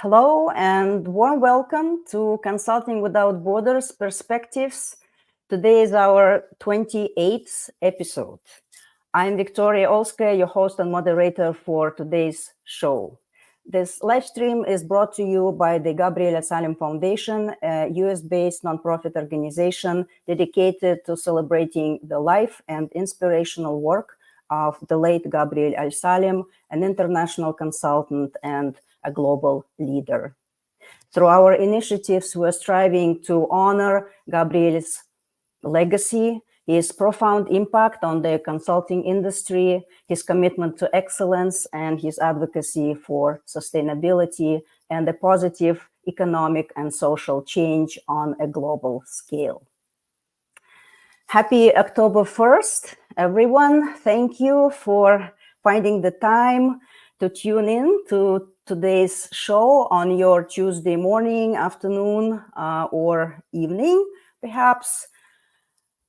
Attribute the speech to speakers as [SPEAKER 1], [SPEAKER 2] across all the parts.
[SPEAKER 1] Hello and warm welcome to Consulting Without Borders Perspectives. Today is our 28th episode. I'm Victoria Olskaya, your host and moderator for today's show. This live stream is brought to you by the Gabriel Al-Salem Foundation, a US-based nonprofit organization dedicated to celebrating the life and inspirational work of the late Gabriel Al-Salem, an international consultant and a global leader. Through our initiatives, we're striving to honor Gabriel's legacy, his profound impact on the consulting industry, his commitment to excellence, and his advocacy for sustainability and a positive economic and social change on a global scale. Happy October 1st, everyone. Thank you for finding the time to tune in to today's show on your Tuesday morning, afternoon, or evening, perhaps.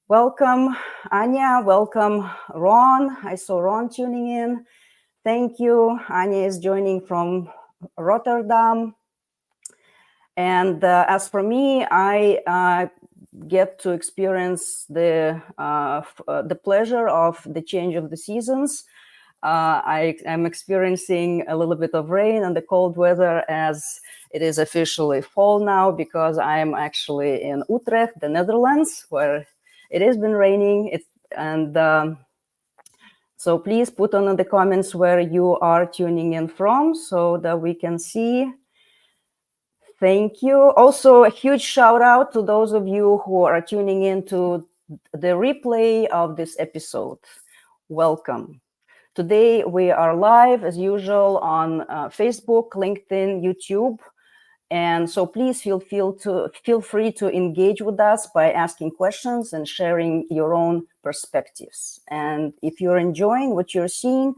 [SPEAKER 1] Welcome, Anya. Welcome, Ron. I saw Ron tuning in. Thank you. Anya is joining from Rotterdam. And as for me, I get to experience the pleasure of the change of the seasons. I am experiencing a little bit of rain and the cold weather as it is officially fall now, because I am actually in Utrecht, the Netherlands, where it has been raining. So please put on in the comments where you are tuning in from so that we can see. Thank you. Also, a huge shout out to those of you who are tuning in to the replay of this episode. Welcome. Today, we are live, as usual, on Facebook, LinkedIn, YouTube. And so please feel free to engage with us by asking questions and sharing your own perspectives. And if you're enjoying what you're seeing,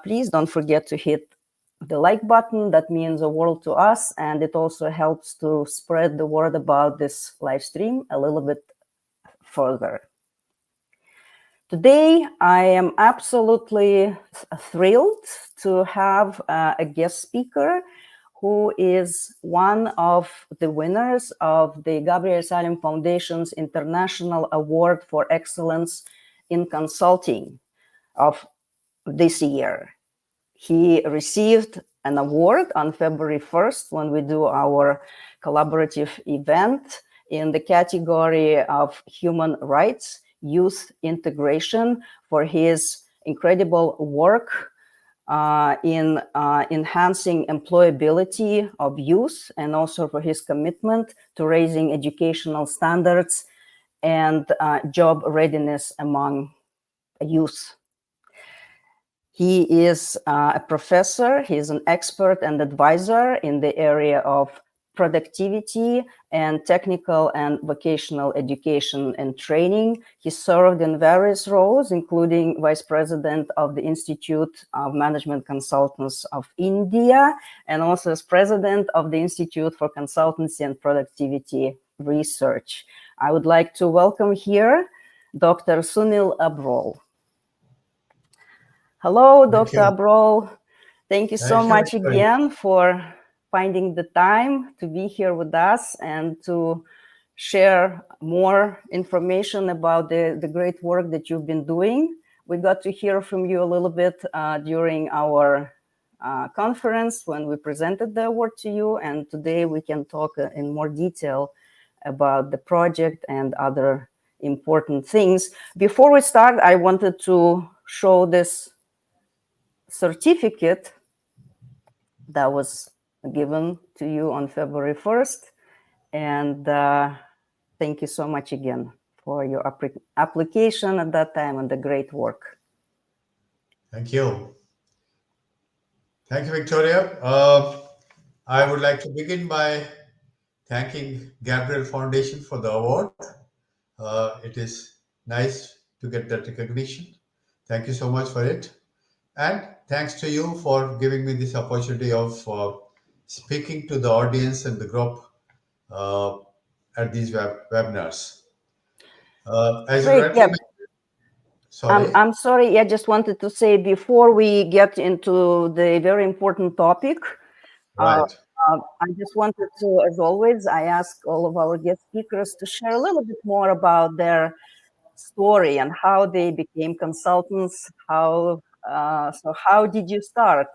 [SPEAKER 1] please don't forget to hit the like button. That means the world to us. And it also helps to spread the word about this live stream a little bit further. Today, I am absolutely thrilled to have a guest speaker who is one of the winners of the Gabriel Al-Salem Foundation's International Award for Excellence in Consulting of this year. He received an award on February 1st when we do our collaborative event in the category of human rights, youth integration, for his incredible work in enhancing employability of youth, and also for his commitment to raising educational standards and job readiness among youth. He is a professor, he is an expert and advisor in the area of productivity and technical and vocational education and training. He served in various roles, including Vice President of the Institute of Management Consultants of India, and also as President of the Institute for Consultancy and Productivity Research. I would like to welcome here Dr. Sunil Abrol. Hello, Dr. Abrol. Thank you so much again for finding the time to be here with us and to share more information about the great work that you've been doing. We got to hear from you a little bit during our conference when we presented the award to you, and today we can talk in more detail about the project and other important things. Before we start, I wanted to show this certificate that was given to you on February 1st. And thank you so much again for your application at that time and the great work.
[SPEAKER 2] Thank you. Thank you, Victoria. I would like to begin by thanking Gabriel Foundation for the award. It is nice to get that recognition. Thank you so much for it. And thanks to you for giving me this opportunity of speaking to the audience and the group at these webinars. As you rightly mentioned, sorry.
[SPEAKER 1] I'm sorry, I just wanted to say before we get into the very important topic,
[SPEAKER 2] right.
[SPEAKER 1] I just wanted to, as always, I ask all of our guest speakers to share a little bit more about their story and how they became consultants. How did you start?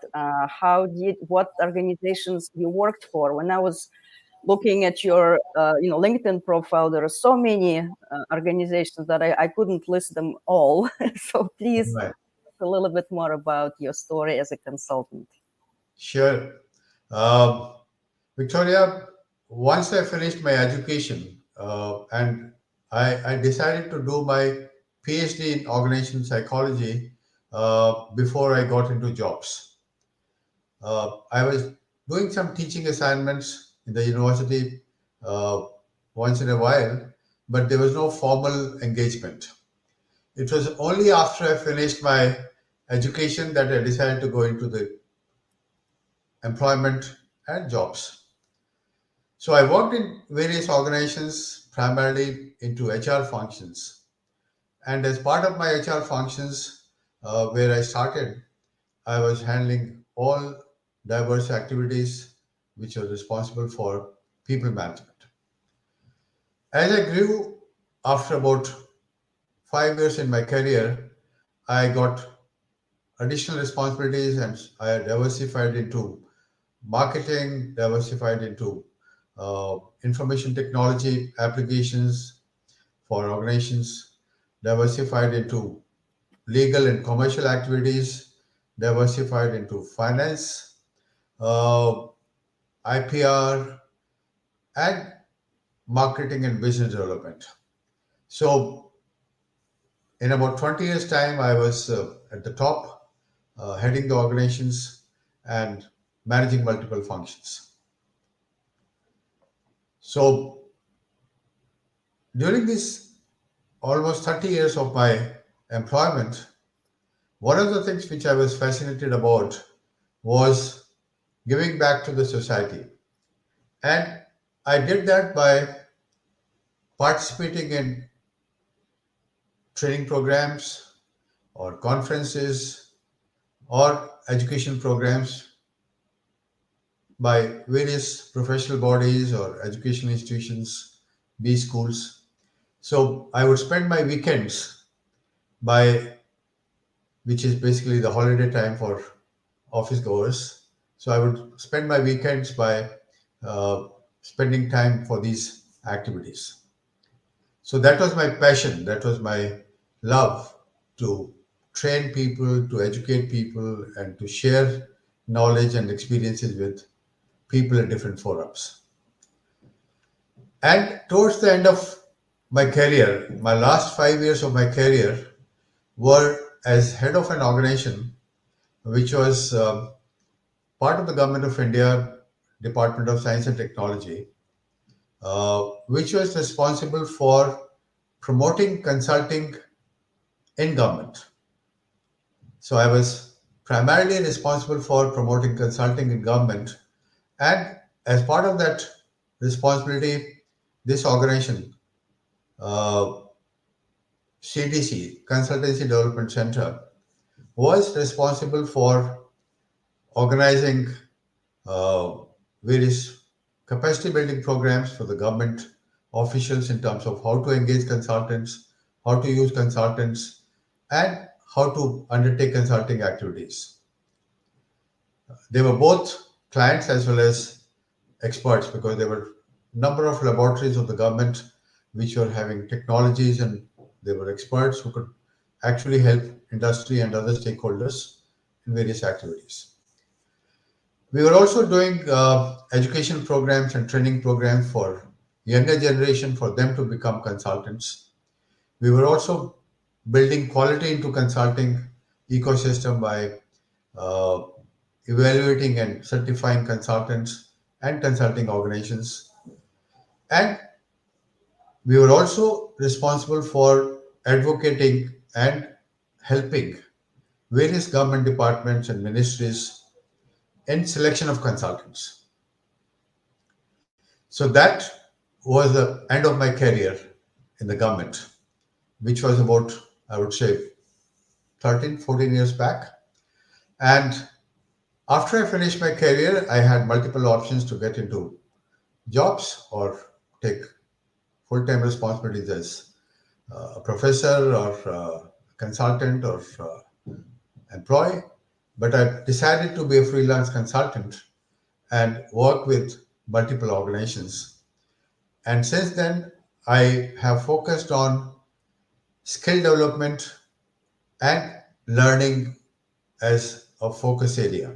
[SPEAKER 1] What organizations you worked for? When I was looking at your LinkedIn profile, there are so many organizations that I couldn't list them all. So please,
[SPEAKER 2] Right.
[SPEAKER 1] a little bit more about your story as a consultant.
[SPEAKER 2] Sure. Um, Victoria, once I finished my education and I decided to do my PhD in organization psychology before I got into jobs. I was doing some teaching assignments in the university uh, once in a while, but there was no formal engagement. It was only after I finished my education that I decided to go into the employment and jobs. So I worked in various organizations, primarily into HR functions. And as part of my HR functions, where I started, I was handling all diverse activities which are responsible for people management. As I grew, after about 5 years in my career, I got additional responsibilities and I diversified into marketing, diversified into information technology applications for organizations, diversified into legal and commercial activities, diversified into finance, uh, IPR, and marketing and business development. So, in about 20 years' time, I was at the top, heading the organizations and managing multiple functions. So, during this almost 30 years of my employment, one of the things which I was fascinated about was giving back to the society. And I did that by participating in training programs or conferences or education programs by various professional bodies or educational institutions, B schools. So I would spend my weekends by which is basically the holiday time for office goers. So I would spend my weekends by uh, spending time for these activities. So that was my passion, that was my love to train people, to educate people, and to share knowledge and experiences with people at different forums. And towards the end of my career, my last 5 years of my career were as head of an organization which was part of the Government of India, Department of Science and Technology, which was responsible for promoting consulting in government. So I was primarily responsible for promoting consulting in government. And as part of that responsibility, this organization, uh, CDC, Consultancy Development Center, was responsible for organizing uh, various capacity building programs for the government officials in terms of how to engage consultants, how to use consultants, and how to undertake consulting activities. They were both clients as well as experts because there were a number of laboratories of the government which were having technologies and they were experts who could actually help industry and other stakeholders in various activities. We were also doing education programs and training programs for younger generation for them to become consultants. We were also building quality into consulting ecosystem by uh, evaluating and certifying consultants and consulting organizations. And we were also responsible for advocating and helping various government departments and ministries in selection of consultants. So that was the end of my career in the government, which was about, I would say, 13, 14 years back. And After I finished my career, I had multiple options to get into jobs or take full-time responsibilities as a professor or consultant or employee. But I decided to be a freelance consultant and work with multiple organizations. And since then, I have focused on skill development and learning as a focus area.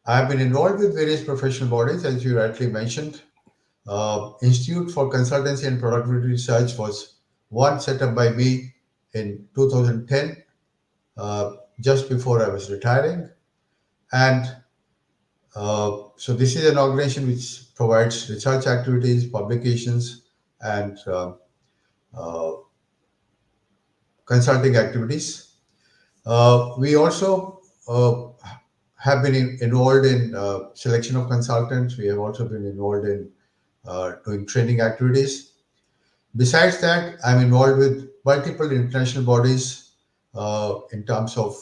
[SPEAKER 2] I have been involved with various professional bodies, as you rightly mentioned. Institute for Consultancy and Productivity Research was one set up by me in 2010, just before I was retiring. And so this is an organization which provides research activities, publications, and uh, consulting activities. We also have been involved in selection of consultants. We have also been involved in doing training activities. Besides that, I'm involved with multiple international bodies in terms of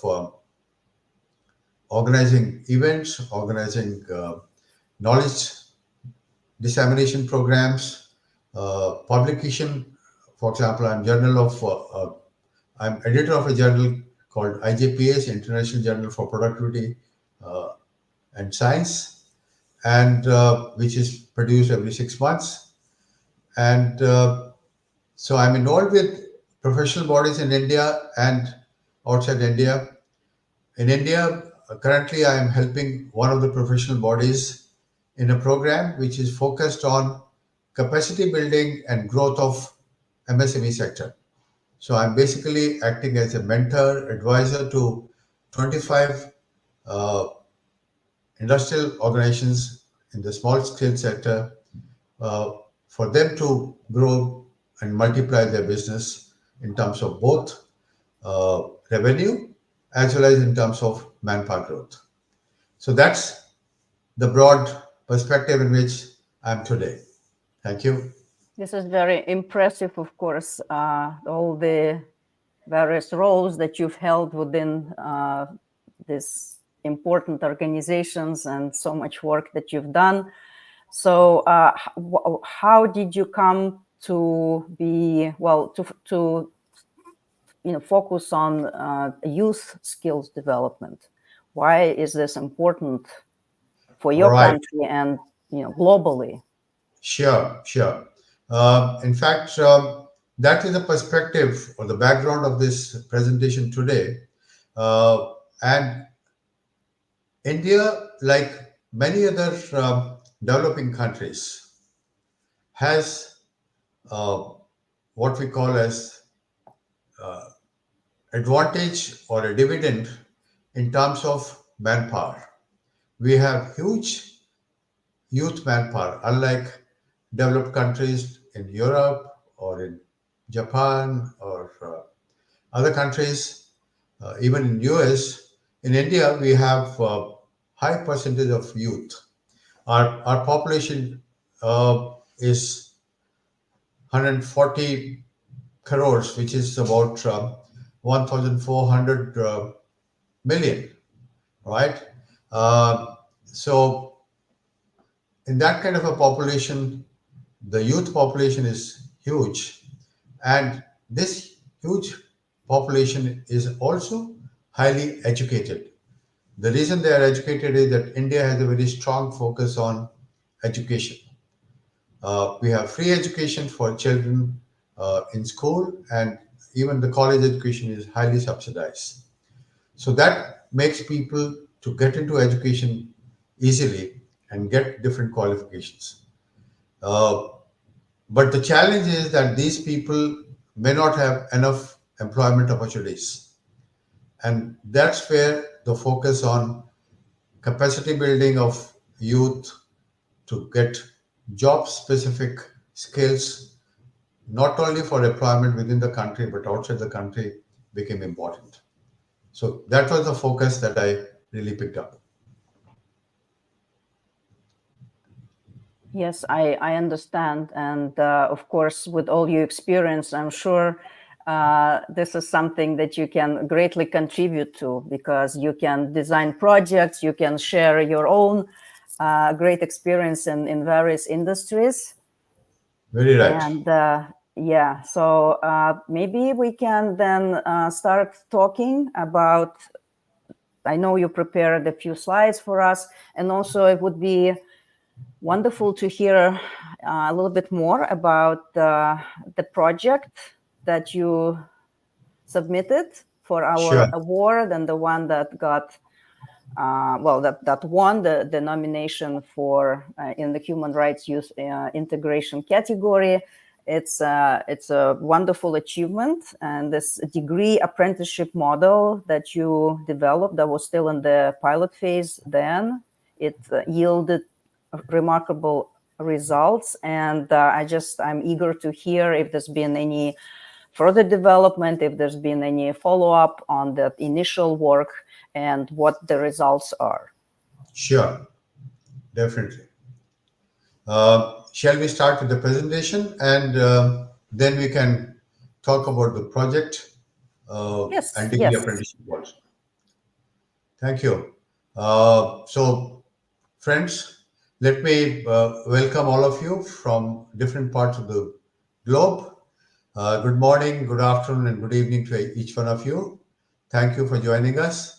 [SPEAKER 2] organizing events, organizing knowledge dissemination programs, publication. For example, I'm editor of a journal called IJPS, International Journal for Productivity uh, and Science, and which is produced every 6 months. And so I'm involved with professional bodies in India and outside India. In India, currently I am helping one of the professional bodies in a program which is focused on capacity building and growth of MSME sector. So I'm basically acting as a mentor, advisor to 25 uh, industrial organizations in the small scale sector uh, for them to grow and multiply their business in terms of both revenue as well as in terms of manpower growth. So that's the broad perspective in which I'm today. Thank you.
[SPEAKER 1] This is very impressive, of course, all the various roles that you've held within these important organizations and so much work that you've done. So how did you come to be, well, to focus on youth skills development? Why is this important for
[SPEAKER 2] All
[SPEAKER 1] your
[SPEAKER 2] right.
[SPEAKER 1] country and globally?
[SPEAKER 2] Sure. In fact, that is the perspective or the background of this presentation today. And India, like many other developing countries, has uh, what we call as advantage or a dividend in terms of manpower. We have huge youth manpower, unlike developed countries in Europe or in Japan or other countries, even in US. In India, we have high percentage of youth. Our population is 140 crores, which is about 1,400 million, right? So in that kind of a population, the youth population is huge, and this huge population is also highly educated. The reason they are educated is that India has a very strong focus on education. We have free education for children in school, and even the college education is highly subsidized. So that makes people to get into education easily and get different qualifications. Uh, but the challenge is that these people may not have enough employment opportunities. And that's where the focus on capacity building of youth to get job specific skills, not only for employment within the country but outside the country, became important. So that was the focus that I really picked up.
[SPEAKER 1] Yes, I understand. And of course, with all your experience, I'm sure this is something that you can greatly contribute to, because you can design projects, you can share your own great experience in various industries.
[SPEAKER 2] Very right.
[SPEAKER 1] And yeah, so maybe we can then start talking about, I know you prepared a few slides for us, and also it would be wonderful to hear a little bit more about the project that you submitted for our
[SPEAKER 2] Sure.
[SPEAKER 1] award, and the one that got that won the nomination for in the human rights youth integration category. It's a wonderful achievement, and this degree apprenticeship model that you developed, that was still in the pilot phase then, it yielded remarkable results. And I'm eager to hear if there's been any further development, if there's been any follow-up on that initial work, and what the results are.
[SPEAKER 2] Sure. Definitely. Shall we start with the presentation, and then we can talk about the project and degree
[SPEAKER 1] Yes.
[SPEAKER 2] apprenticeship model. Thank you. So, friends, let me welcome all of you from different parts of the globe. Good morning, good afternoon, and good evening to each one of you. Thank you for joining us.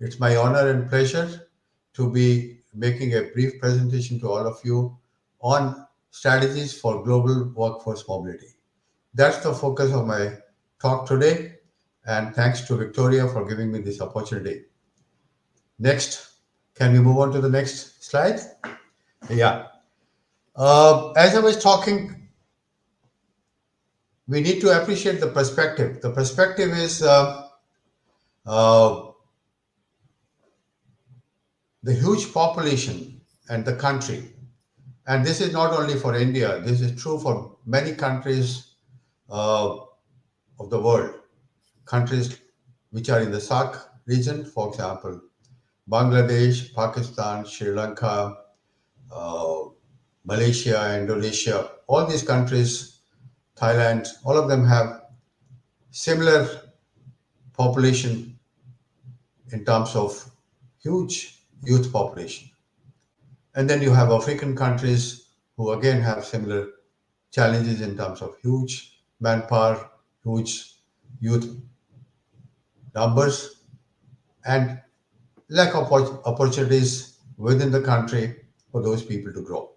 [SPEAKER 2] It's my honor and pleasure to be making a brief presentation to all of you on strategies for global workforce mobility. That's the focus of my talk today, and thanks to Victoria for giving me this opportunity. Next, can we move on to the next slide? Yeah. As I was talking, we need to appreciate the perspective. The perspective is the huge population and the country. And this is not only for India, this is true for many countries of the world. Countries which are in the SAARC region, for example, Bangladesh, Pakistan, Sri Lanka, Malaysia, Indonesia, all these countries, Thailand, all of them have similar population in terms of huge youth population. And then you have African countries who again have similar challenges in terms of huge manpower, huge youth numbers, and lack of opportunities within the country for those people to grow.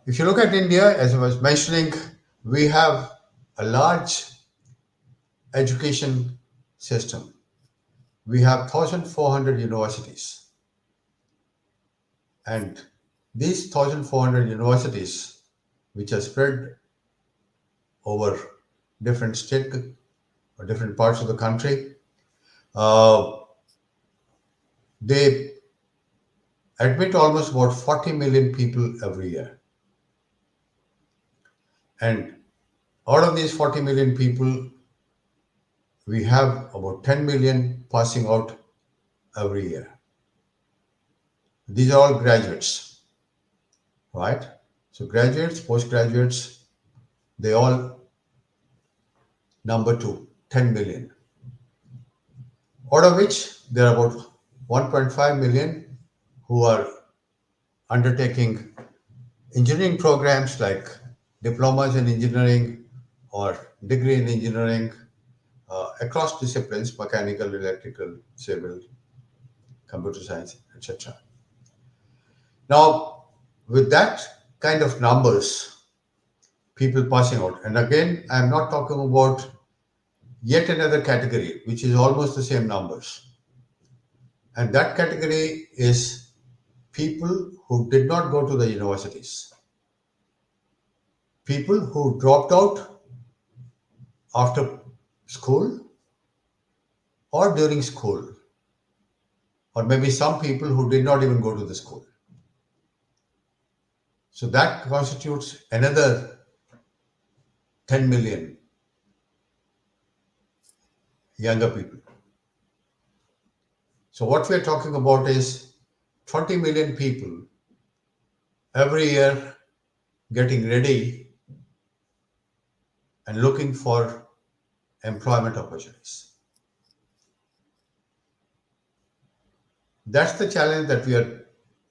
[SPEAKER 2] If you look at India, as I was mentioning, we have a large education system. We have 1,400 universities. And these 1,400 universities, which are spread over different states or different parts of the country, they admit almost about 40 million people every year. And out of these 40 million people, we have about 10 million passing out every year. These are all graduates, right? So graduates, postgraduates, they all number to 10 million. Out of which there are about 1.5 million who are undertaking engineering programs like diplomas in engineering or degree in engineering across disciplines, mechanical, electrical, civil, computer science, etc. Now, with that kind of numbers, people passing out, and again, I'm not talking about yet another category, which is almost the same numbers. And that category is people who did not go to the universities, people who dropped out after school or during school, or maybe some people who did not even go to the school. So that constitutes another 10 million younger people. So what we are talking about is 20 million people every year getting ready and looking for employment opportunities. That's the challenge that we are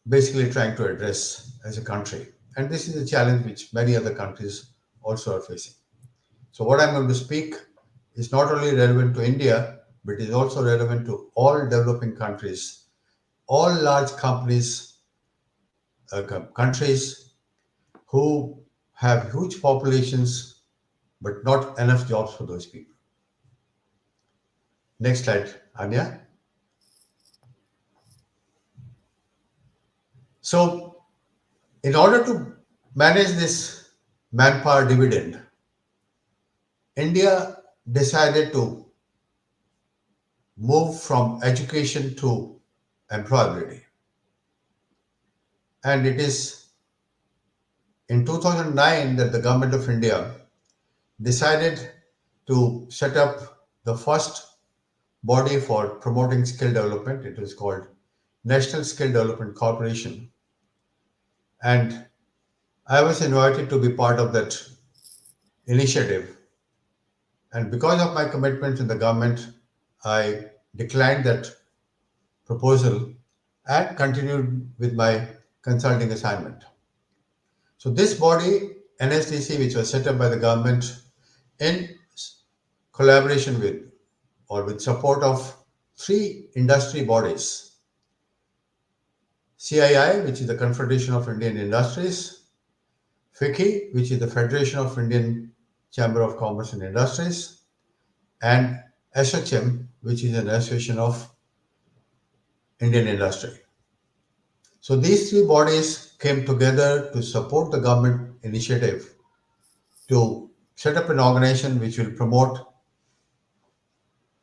[SPEAKER 2] basically trying to address as a country. And this is a challenge which many other countries also are facing. So what I'm going to speak is not only relevant to India, but is also relevant to all developing countries, all large companies, countries who have huge populations, but not enough jobs for those people. Next slide, Anya. So in order to manage this manpower dividend, India decided to move from education to employability. And it is in 2009 that the government of India decided to set up the first body for promoting skill development. It was called National Skill Development Corporation. And I was invited to be part of that initiative. And because of my commitment in the government, I declined that proposal and continued with my consulting assignment. So this body, NSDC, which was set up by the government in collaboration with or with support of three industry bodies: CII, which is the Confederation of Indian Industries; FICCI, which is the Federation of Indian Chamber of Commerce and Industries; and SHM, which is an association of Indian industry. So these three bodies came together to support the government initiative to set up an organization which will promote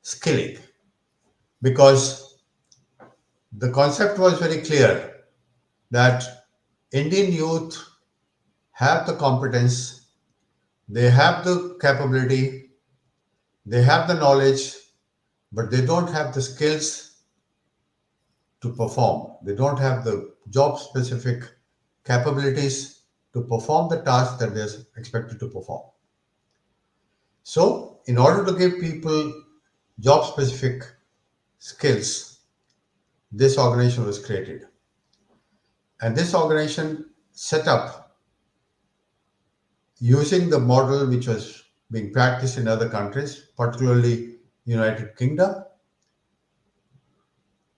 [SPEAKER 2] skilling, because the concept was very clear that Indian youth have the competence, they have the capability, they have the knowledge, but they don't have the skills to perform. They don't have the job specific capabilities to perform the task that they're expected to perform. So, in order to give people job specific skills, this organization was created. And this organization set up using the model which was being practiced in other countries, particularly United Kingdom,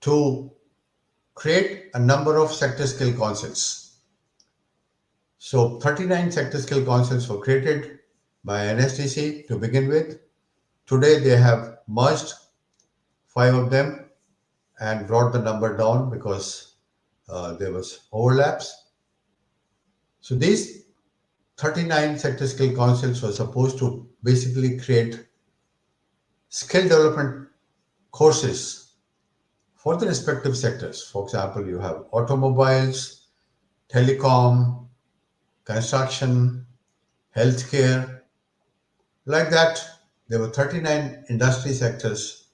[SPEAKER 2] to create a number of sector skill councils. So 39 sector skill councils were created by NSDC to begin with. Today they have merged 5 of them and brought the number down because there was overlaps. So these 39 sector skill councils were supposed to basically create skill development courses for the respective sectors. For example, you have automobiles, telecom, construction, healthcare. Like that, there were 39 industry sectors.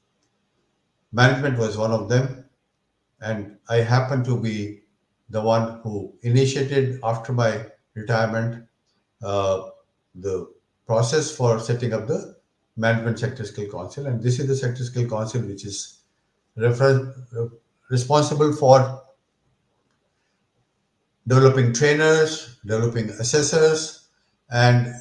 [SPEAKER 2] Management was one of them. And I happened to be the one who initiated, after my retirement, the process for setting up the Management Sector Skill Council. And this is the Sector Skill Council which is responsible for developing trainers, developing assessors, and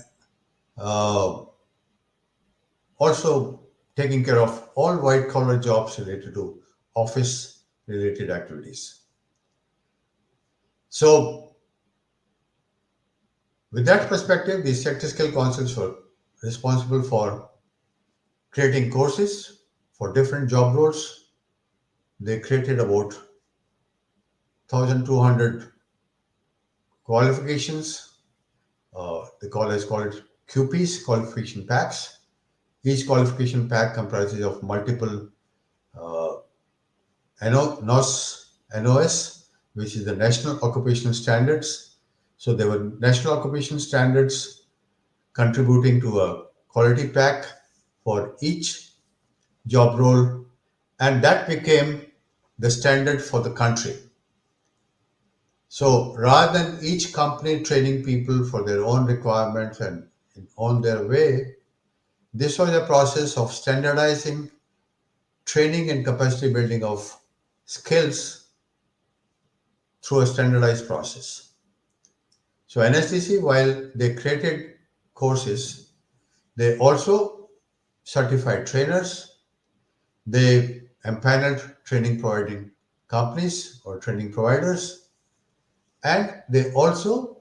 [SPEAKER 2] also taking care of all white collar jobs related to office related activities. So with that perspective, these sector skill councils were responsible for creating courses for different job roles. They created about 1,200 qualifications. They call it QPs, qualification packs. Each qualification pack comprises of multiple NOS, which is the National Occupational Standards. So there were national occupation standards contributing to a quality pack for each job role, and that became the standard for the country. So rather than each company training people for their own requirements and on their way, this was a process of standardizing training and capacity building of skills through a standardized process. So NSDC, while they created courses, they also certified trainers, they empaneled training providing companies or training providers, and they also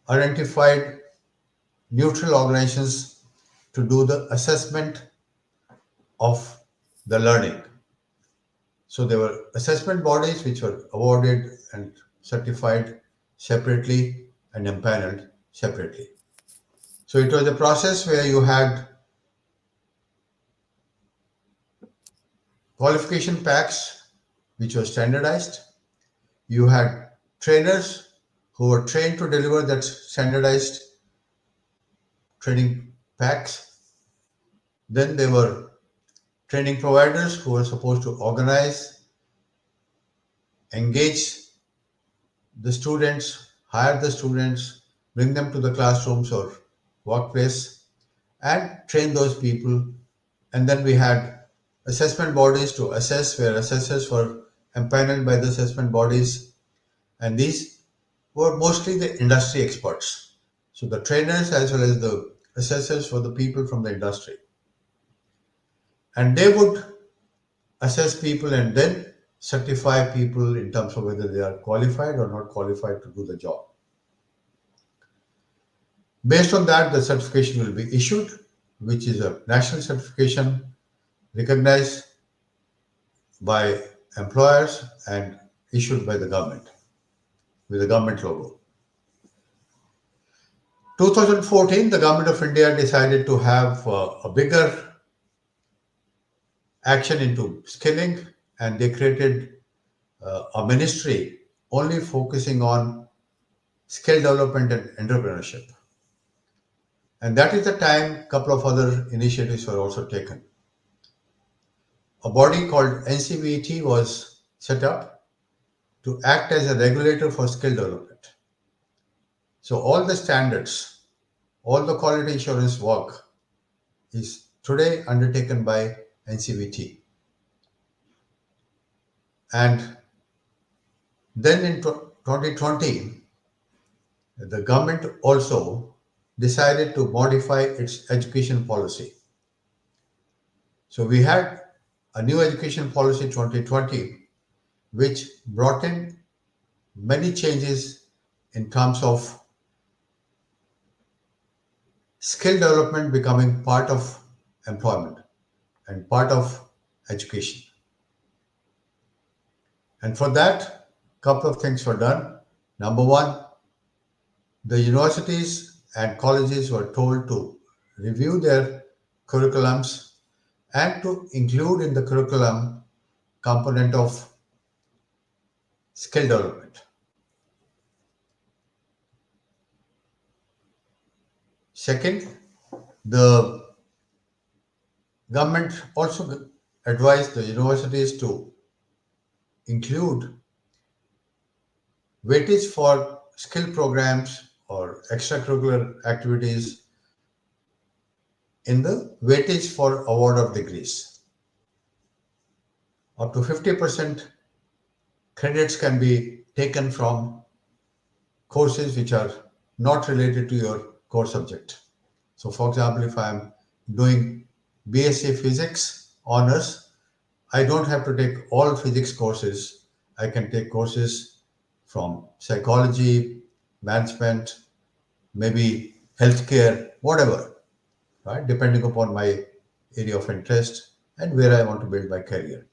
[SPEAKER 2] identified neutral organizations to do the assessment of the learning. So there were assessment bodies which were awarded and certified separately and empaneled separately. So it was a process where you had qualification packs which were standardized. You had trainers who were trained to deliver that standardized training packs. Then there were training providers who were supposed to organize, engage the students, hire the students, bring them to the classrooms or workplace, and train those people. And then we had assessment bodies to assess, where assessors were empaneled by the assessment bodies. And these were mostly the industry experts. So the trainers as well as the assessors were the people from the industry. And they would assess people and then certify people in terms of whether they are qualified or not qualified to do the job. Based on that, the certification will be issued, which is a national certification recognized by employers and issued by the government with a government logo. 2014, the government of India decided to have a bigger action into skilling, and they created a ministry only focusing on skill development and entrepreneurship. And that is the time a couple of other initiatives were also taken. A body called NCVET was set up to act as a regulator for skill development. So all the standards, all the quality assurance work is today undertaken by NCVT. And then in 2020, the government also decided to modify its education policy. So we had a new education policy 2020, which brought in many changes in terms of skill development becoming part of employment and part of education. And for that, a couple of things were done. Number one, the universities and colleges were told to review their curriculums and to include in the curriculum component of skill development. Second, the government also advised the universities to include weightage for skill programs or extracurricular activities in the weightage for award of degrees. Up to 50% credits can be taken from courses which are not related to your core subject. So for example, if I'm doing BSc Physics honors, I don't have to take all physics courses. I can take courses from psychology, management, maybe healthcare, whatever, right? Depending upon my area of interest and where I want to build my career.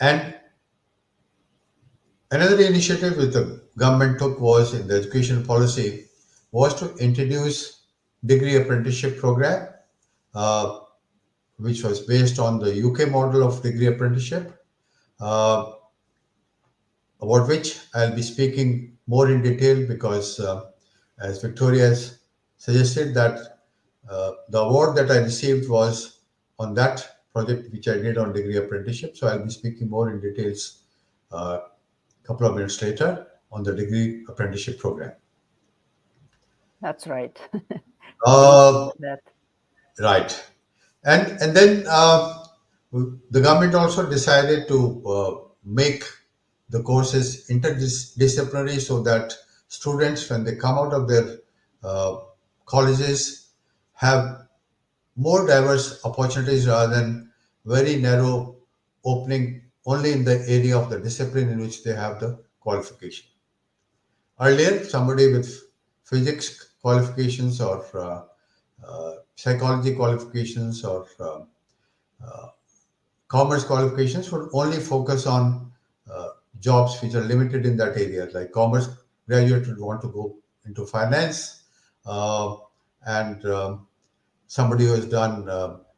[SPEAKER 2] And another initiative which the government took was in the education policy was to introduce Degree Apprenticeship Program, uh, which was based on the UK model of degree apprenticeship, uh, about which I'll be speaking more in detail because, as Victoria has suggested, that the award that I received was on that project which I did on degree apprenticeship. So I'll be speaking more in details a couple of minutes later on the degree apprenticeship program.
[SPEAKER 1] That's right.
[SPEAKER 2] Uh,
[SPEAKER 1] that.
[SPEAKER 2] Right. And then the government also decided to make the courses interdisciplinary so that students, when they come out of their uh, colleges, have more diverse opportunities rather than very narrow opening only in the area of the discipline in which they have the qualification. Earlier, somebody with physics qualifications or psychology qualifications or commerce qualifications would only focus on uh, jobs which are limited in that area. Like commerce graduate would want to go into finance, uh, and somebody who has done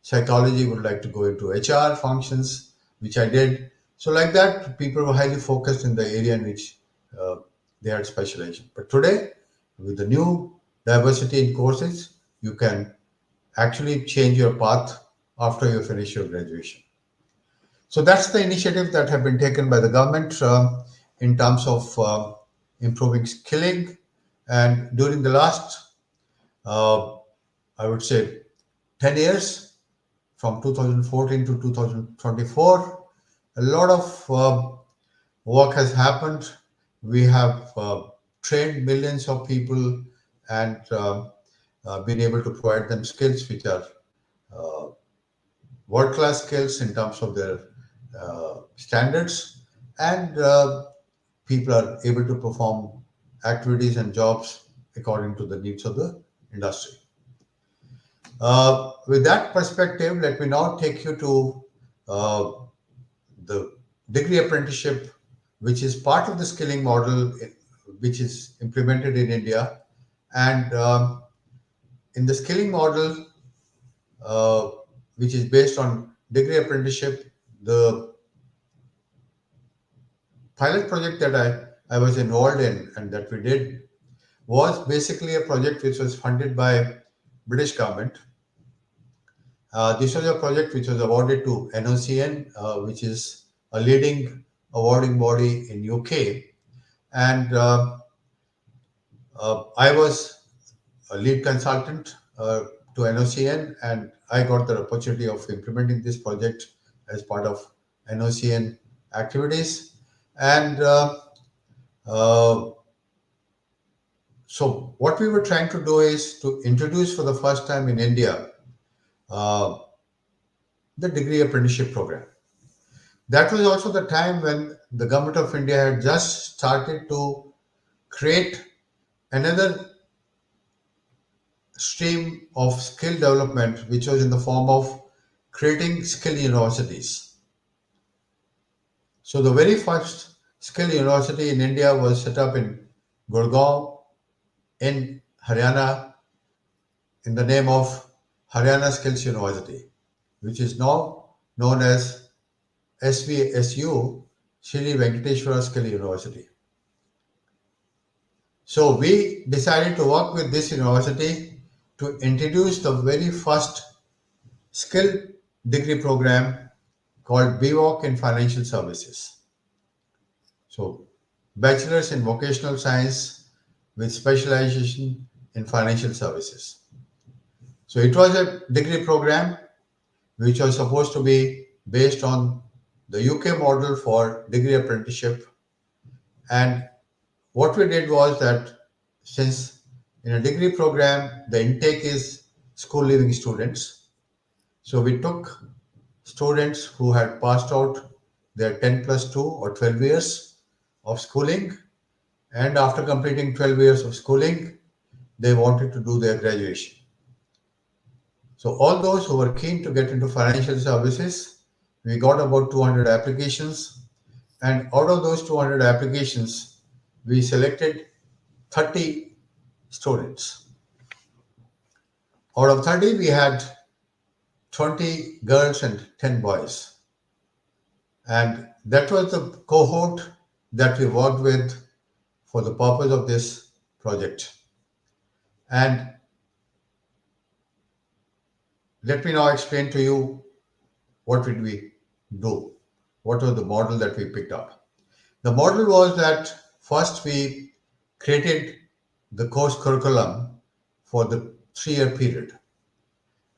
[SPEAKER 2] psychology would like to go into HR functions, which I did. So, like that, people were highly focused in the area in which uh, they had specialization. But today, with the new diversity in courses, you can actually change your path after you finish your graduation. So that's the initiative that have been taken by the government in terms of improving skilling. And during the last, uh, I would say, 10 years, from 2014 to 2024, a lot of work has happened. We have trained millions of people and been able to provide them skills which are world class skills in terms of their standards, and people are able to perform activities and jobs according to the needs of the industry. With that perspective, let me now take you to uh, the degree apprenticeship, which is part of the skilling model, which is implemented in India. And in the skilling model, uh, which is based on degree apprenticeship, the pilot project that I was involved in and that we did was basically a project which was funded by British government. This was a project which was awarded to NOCN, which is a leading awarding body in UK, and I was a lead consultant to NOCN, and I got the opportunity of implementing this project as part of NOCN activities. And uh, so, what we were trying to do is to introduce for the first time in India uh, the degree apprenticeship program. That was also the time when the government of India had just started to create another stream of skill development, which was in the form of creating skill universities. So, the very first skill university in India was set up in Gurgaon in Haryana in the name of Haryana Skills University, which is now known as SVSU, Sri Venkateswara Skill University. So we decided to work with this university to introduce the very first skill degree program called BVOC in Financial Services. So Bachelor's in Vocational Science with specialization in financial services. So it was a degree program which was supposed to be based on the UK model for degree apprenticeship. And what we did was that since in a degree program, the intake is school leaving students, so we took students who had passed out their 10 plus 2 or 12 years of schooling, and after completing 12 years of schooling, they wanted to do their graduation. So all those who were keen to get into financial services, we got about 200 applications, and out of those 200 applications, we selected 30 students. Out of 30, we had 20 girls and 10 boys. And that was the cohort that we worked with for the purpose of this project. And let me now explain to you what did we do. What was the model that we picked up? The model was that first we created the course curriculum for the 3-year period.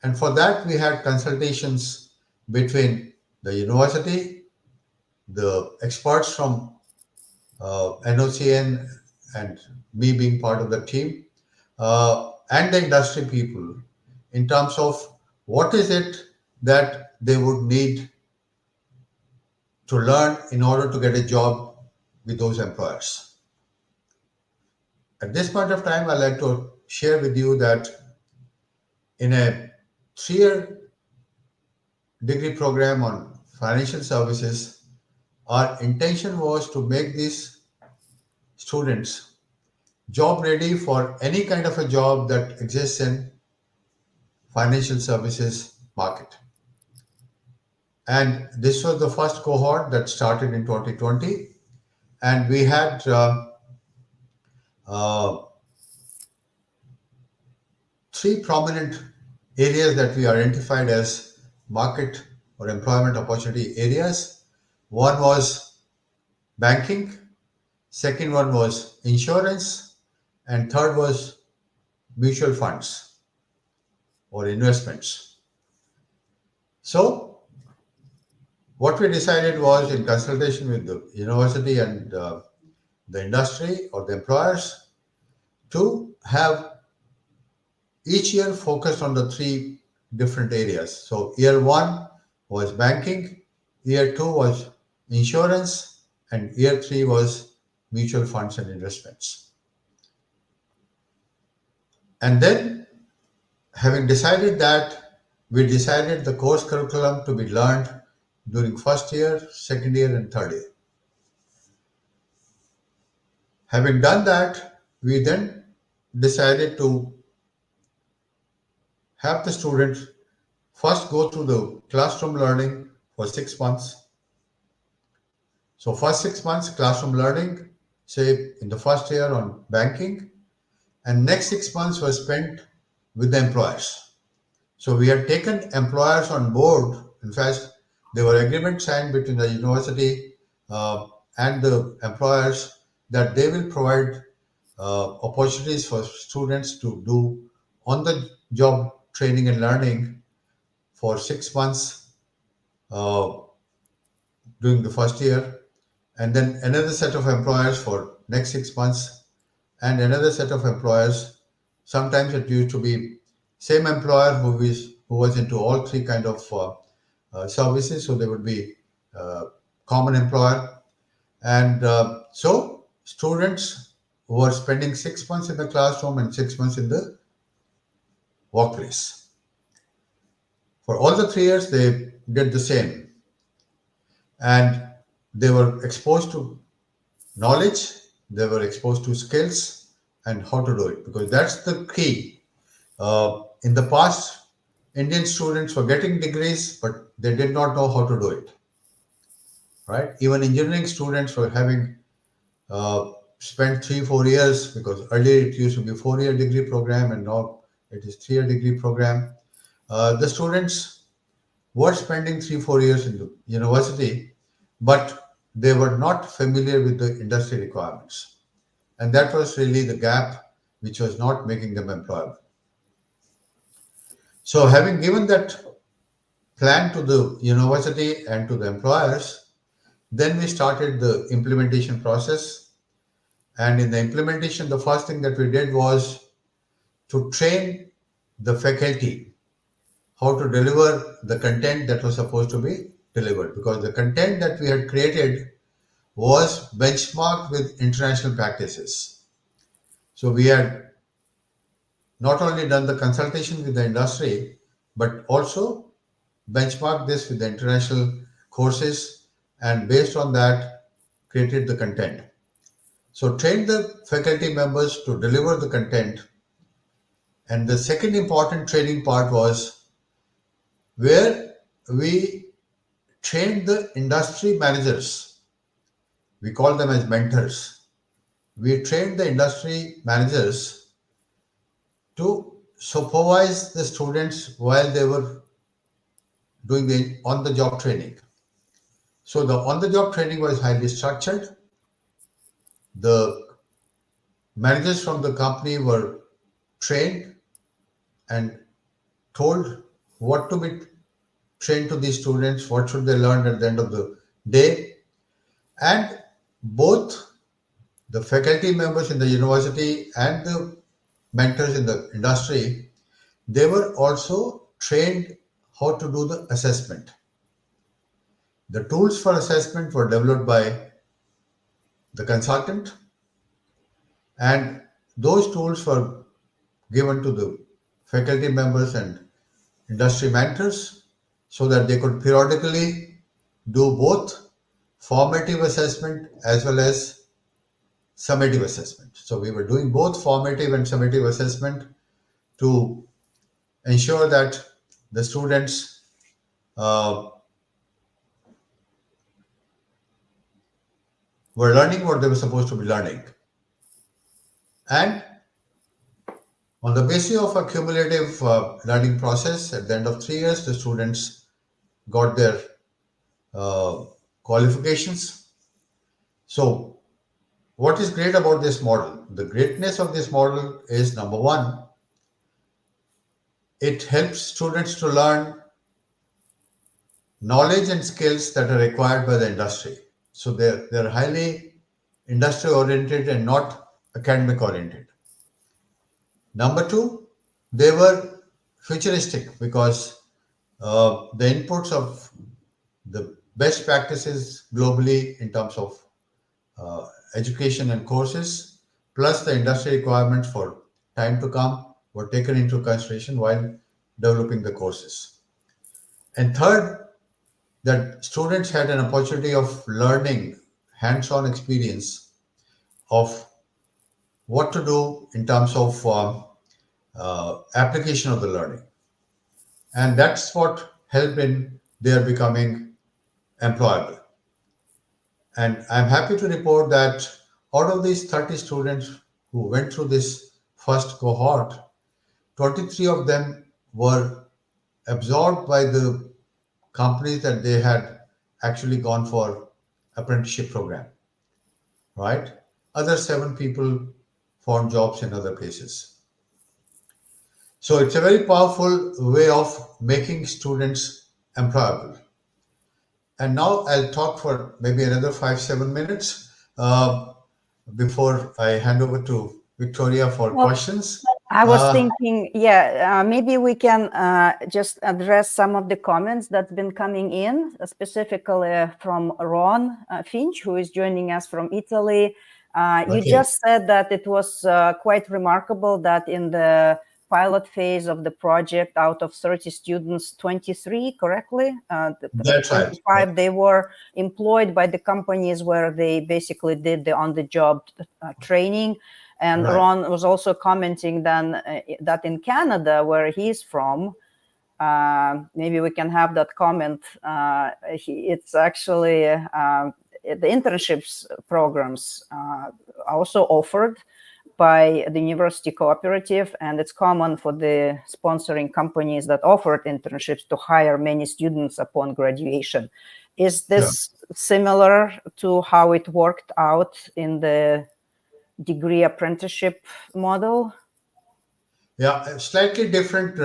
[SPEAKER 2] And for that, we had consultations between the university, the experts from NOCN, and me being part of the team, and the industry people in terms of what is it that they would need to learn in order to get a job with those employers. At this point of time, I'd like to share with you that in a 3-year degree program on financial services, our intention was to make these students job ready for any kind of a job that exists in financial services market. And this was the first cohort that started in 2020, and we had uh, 3 prominent areas that we identified as market or employment opportunity areas. One was banking, second one was insurance, and third was mutual funds or investments. So what we decided was, in consultation with the university and the industry or the employers, to have each year focused on the 3 different areas. So year 1 was banking, year 2 was insurance, and year 3 was mutual funds and investments. And then, having decided that, we decided the course curriculum to be learned during first year, second year, and third year. Having done that, we then decided to have the students first go through the classroom learning for 6 months. So first 6 months classroom learning, say in the first year on banking, and next 6 months was spent with the employers. So we had taken employers on board. In fact, there were agreements signed between the university and the employers that they will provide opportunities for students to do on the job training and learning for 6 months uh, during the first year, and then another set of employers for next 6 months, and another set of employers. Sometimes it used to be same employer who was into all 3 kind of services, so there would be common employer. And so students who were spending 6 months in the classroom and 6 months in the workplace. For all the 3 years, they did the same. And they were exposed to knowledge, they were exposed to skills and how to do it, because that's the key. In the past, Indian students were getting degrees, but they did not know how to do it. Right? Even engineering students were having spent 3-4 years, because earlier it used to be 4-year degree program and now it is 3-year degree program. The students were spending 3-4 years in the university, but they were not familiar with the industry requirements. And that was really the gap which was not making them employable. So having given that plan to the university and to the employers, then we started the implementation process. And in the implementation, the first thing that we did was to train the faculty how to deliver the content that was supposed to be delivered, because the content that we had created was benchmarked with international practices. So we had not only done the consultation with the industry, but also benchmarked this with the international courses, and based on that, created the content. So trained the faculty members to deliver the content. And the second important training part was where we trained the industry managers. We call them as mentors. We trained the industry managers to supervise the students while they were doing the on-the-job training. So the on-the-job training was highly structured. The managers from the company were trained and told what to be trained to these students, what should they learn at the end of the day. And both the faculty members in the university and the mentors in the industry, they were also trained how to do the assessment. The tools for assessment were developed by the consultant, and those tools were given to the faculty members and industry mentors so that they could periodically do both formative assessment as well as summative assessment. So we were doing both formative and summative assessment to ensure that the students were learning what they were supposed to be learning. And on the basis of a cumulative learning process, at the end of 3 years, the students got their qualifications. So, what is great about this model? The greatness of this model is, number one, it helps students to learn knowledge and skills that are required by the industry. So they're highly industry oriented and not academic oriented. Number two, they were futuristic because the inputs of the best practices globally in terms of education and courses, plus the industry requirements for time to come, were taken into consideration while developing the courses. And third, that students had an opportunity of learning hands-on experience of what to do in terms of application of the learning. And that's what helped in their becoming employable. And I'm happy to report that out of these 30 students who went through this first cohort, 23 of them were absorbed by the companies that they had actually gone for apprenticeship program, right? Other 7 people found jobs in other places. So it's a very powerful way of making students employable. And now I'll talk for maybe another 5-7 minutes before I hand over to Victoria for questions.
[SPEAKER 1] I was thinking, maybe we can just address some of the comments that's been coming in, specifically from Ron Finch, who is joining us from Italy. You just said that it was quite remarkable that in the pilot phase of the project, out of 30 students, 23, correctly?
[SPEAKER 2] That's
[SPEAKER 1] 25,
[SPEAKER 2] right.
[SPEAKER 1] they were employed by the companies where they basically did the on-the-job training. And
[SPEAKER 2] Right.
[SPEAKER 1] Ron was also commenting then that in Canada, where he's from, maybe we can have that comment. It's actually the internships programs also offered by the university cooperative, and it's common for the sponsoring companies that offered internships to hire many students upon graduation. Is this similar to how it worked out in the degree apprenticeship model?
[SPEAKER 2] Yeah, slightly different,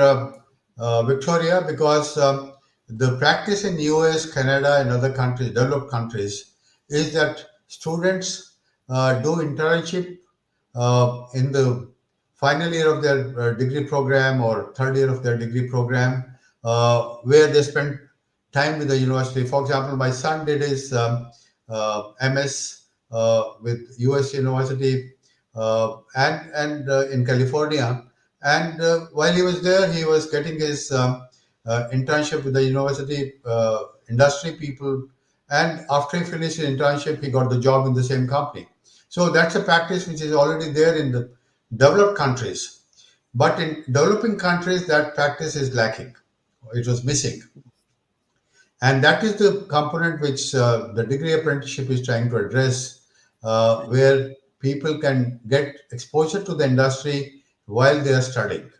[SPEAKER 2] Victoria, because the practice in US, Canada, and other countries, developed countries, is that students do internship in the final year of their degree program or third year of their degree program, where they spend time with the university. For example, my son did his MS with US University and in California. And while he was there, he was getting his internship with the university industry people. And after he finished his internship, he got the job in the same company. So that's a practice which is already there in the developed countries. But in developing countries, that practice is lacking. It was missing. And that is the component which the degree apprenticeship is trying to address, where people can get exposure to the industry while they are studying.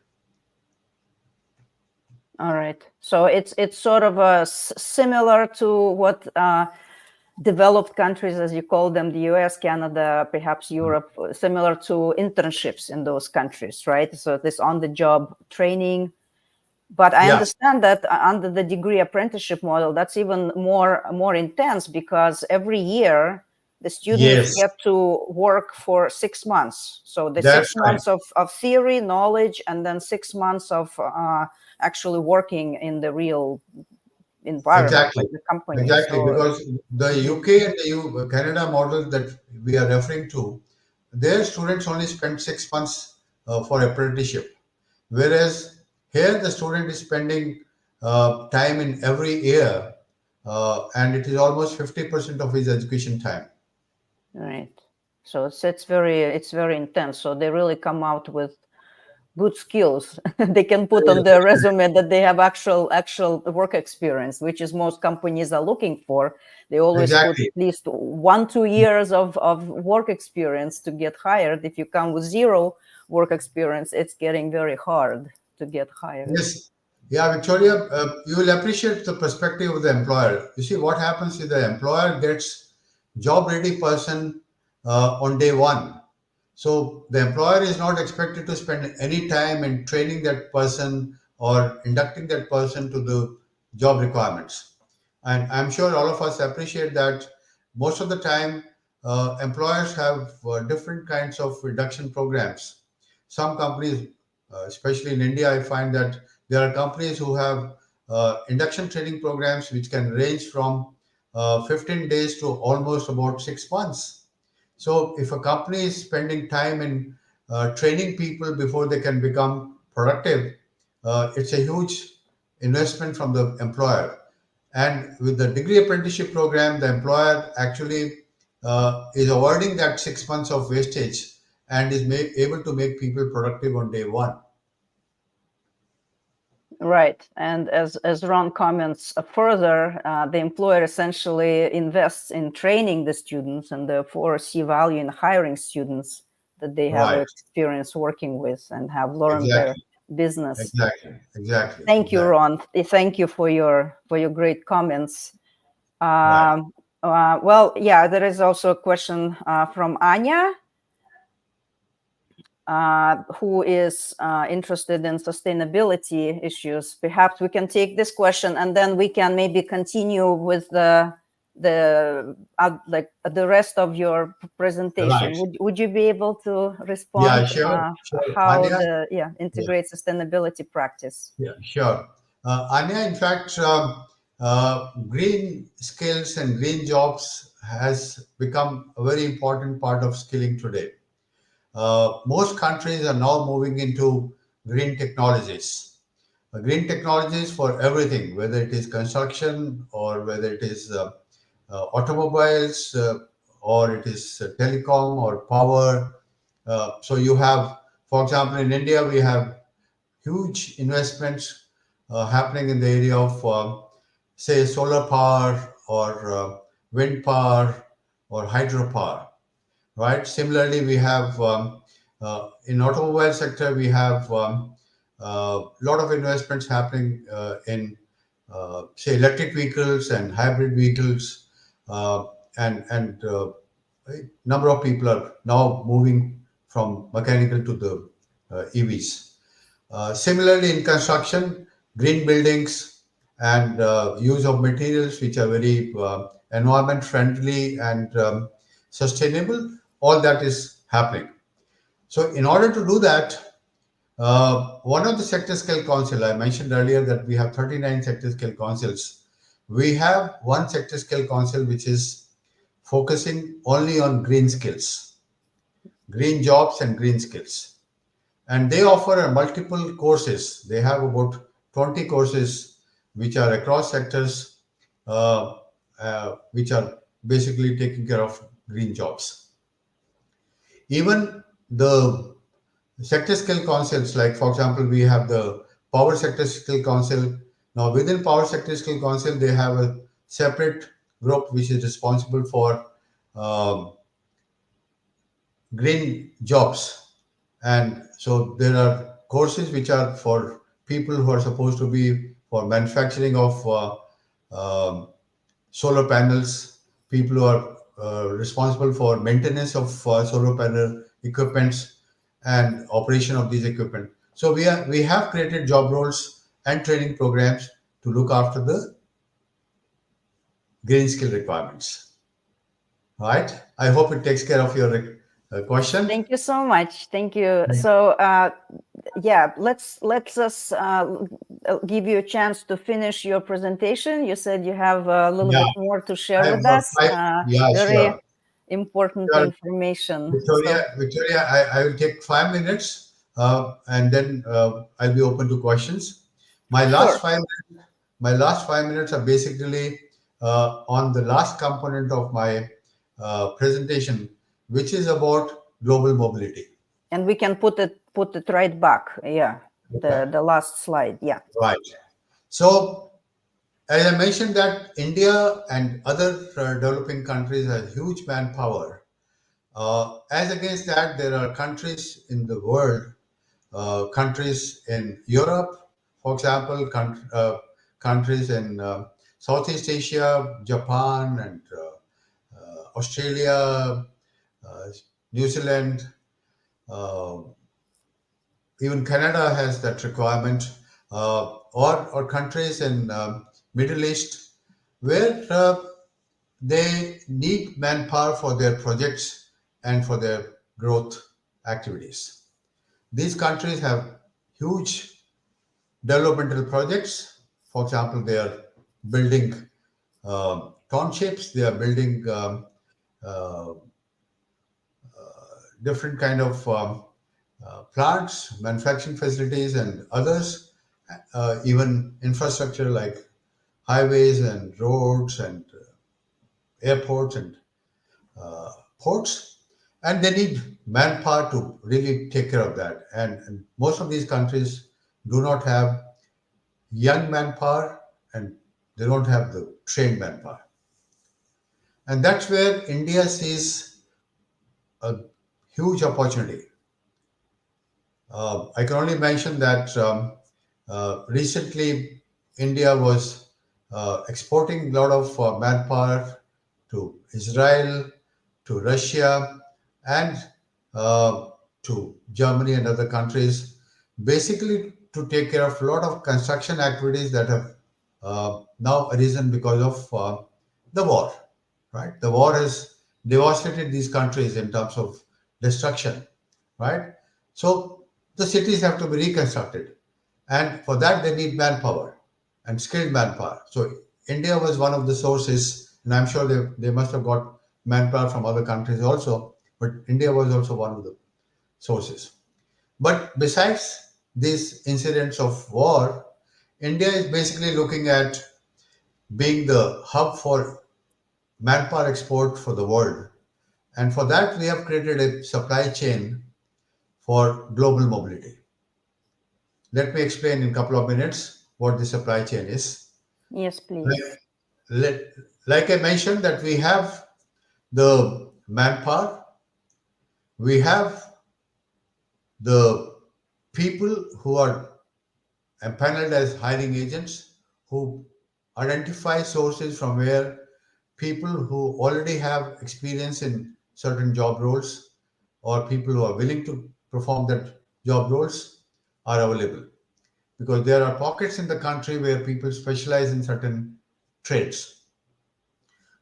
[SPEAKER 1] All right. So it's sort of similar to what developed countries, as you call them, the US, Canada, perhaps Europe, similar to internships in those countries, right? So this on-the-job training But I
[SPEAKER 2] Yeah.
[SPEAKER 1] understand that under the degree apprenticeship model, that's even more intense, because every year the students
[SPEAKER 2] Yes,
[SPEAKER 1] get to work for 6 months. So the
[SPEAKER 2] that's
[SPEAKER 1] six
[SPEAKER 2] right.
[SPEAKER 1] months of theory, knowledge, and then 6 months of actually working in the real environment,
[SPEAKER 2] Exactly.
[SPEAKER 1] like the company.
[SPEAKER 2] Exactly.
[SPEAKER 1] So
[SPEAKER 2] Because the
[SPEAKER 1] mhm,
[SPEAKER 2] UK and the Canada model that we are referring to, their students only spend 6 months for apprenticeship. Whereas here the student is spending time in every year, and it is almost 50% of his education time.
[SPEAKER 1] right. So it's very intense. So they really come out with good skills they can put on their resume, that they have actual work experience, which is most companies are looking for. They always put
[SPEAKER 2] Exactly.
[SPEAKER 1] at least 1-2 years of work experience to get hired. If you come with zero work experience, it's getting very hard to get hired.
[SPEAKER 2] Yes. Yeah, Victoria, you will appreciate the perspective of the employer. You see, what happens is the employer gets job ready person on day one. So the employer is not expected to spend any time in training that person or inducting that person to the job requirements. And I'm sure all of us appreciate that most of the time employers have different kinds of induction programs. Some companies, especially in India, I find that there are companies who have induction training programs which can range from 15 days to almost about 6 months. So, if a company is spending time in training people before they can become productive, it's a huge investment from the employer. And with the degree apprenticeship program, the employer actually is avoiding that 6 months of wastage and is able to make people productive on day one.
[SPEAKER 1] Right. And as Ron comments further, the employer essentially invests in training the students, and therefore see value in hiring students that they have
[SPEAKER 2] Right.
[SPEAKER 1] experience working with and have learned their
[SPEAKER 2] Exactly.
[SPEAKER 1] business.
[SPEAKER 2] Exactly. Exactly.
[SPEAKER 1] Thank you,
[SPEAKER 2] Exactly.
[SPEAKER 1] Ron. Thank you for your great comments.
[SPEAKER 2] Right.
[SPEAKER 1] Um, well, yeah, there is also a question from Anya, who is interested in sustainability issues. Perhaps we can take this question, and then we can maybe continue with the rest of your presentation.
[SPEAKER 2] Right.
[SPEAKER 1] Would you be able to
[SPEAKER 2] Yeah,
[SPEAKER 1] respond
[SPEAKER 2] sure. Sure.
[SPEAKER 1] how
[SPEAKER 2] Anya?
[SPEAKER 1] the
[SPEAKER 2] Yeah.
[SPEAKER 1] integrate sustainability practice?
[SPEAKER 2] Yeah, sure. Anya, in fact, green skills and green jobs has become a very important part of skilling today. Most countries are now moving into green technologies. Green technologies for everything, whether it is construction or whether it is automobiles or it is telecom or power. So you have, for example, in India, we have huge investments happening in the area of, say, solar power or wind power or hydropower, right? Similarly, we have in automobile sector we have a lot of investments happening in say electric vehicles and hybrid vehicles, uh, and a number of people are now moving from mechanical to the EVs. Similarly, in construction, green buildings and use of materials which are very environment friendly and sustainable, all that is happening. So, in order to do that, one of the sector scale council, I mentioned earlier that we have 39 sector scale councils. We have one sector scale council which is focusing only on green skills, green jobs, and green skills, and they offer multiple courses. They have about 20 courses which are across sectors, uh, which are basically taking care of green jobs. Even the sector skill councils, like for example, we have the power sector skill council. Now, within power sector skill council, they have a separate group which is responsible for um, green jobs. And so there are courses which are for people who are supposed to be for manufacturing of um, solar panels, people who are responsible for maintenance of solar panel equipments and operation of these equipment. So we have created job roles and training programs to look after the green skill requirements. Right? I hope it takes care of your question.
[SPEAKER 1] Thank you so much. Thank you. So, yeah, let's us give you a chance to finish your presentation. You said you have a little bit more to share with us. Very
[SPEAKER 2] Sure.
[SPEAKER 1] important
[SPEAKER 2] Sure.
[SPEAKER 1] information.
[SPEAKER 2] Victoria, I will take 5 minutes and then I'll be open to questions. My last
[SPEAKER 1] Sure.
[SPEAKER 2] 5 minutes are basically on the last component of my presentation, which is about global mobility.
[SPEAKER 1] And we can put it right back. Yeah, the last slide. Yeah.
[SPEAKER 2] Right. So, as I mentioned, that India and other developing countries have huge manpower. As against that, there are countries in the world, countries in Europe, for example, countries in Southeast Asia, Japan, and Australia, uh, New Zealand, uh, even Canada has that requirement, or countries in Middle East where they need manpower for their projects and for their growth activities. These countries have huge developmental projects. For example, they are building townships, they are building uh, different kind of plants, manufacturing facilities, and others, even infrastructure like highways and roads and airports and ports, and they need manpower to really take care of that. And most of these countries do not have young manpower and they don't have the trained manpower. And that's where India sees a huge opportunity. I can only mention that recently India was exporting a lot of manpower to Israel, to Russia, and uh, to Germany and other countries, basically to take care of a lot of construction activities that have now arisen because of the war. Right, the war has devastated these countries in terms of destruction. Right, so the cities have to be reconstructed, and for that they need manpower and skilled manpower. So India was one of the sources, and I'm sure they must have got manpower from other countries also, but India was also one of the sources. But besides these incidents of war, India is basically looking at being the hub for manpower export for the world. And for that, we have created a supply chain for global mobility. Let me explain in a couple of minutes what the supply chain is.
[SPEAKER 1] Yes, please.
[SPEAKER 2] Like, like I mentioned, that we have the manpower, we have the people who are empaneled as hiring agents who identify sources from where people who already have experience in certain job roles or people who are willing to perform that job roles are available, because there are pockets in the country where people specialize in certain trades.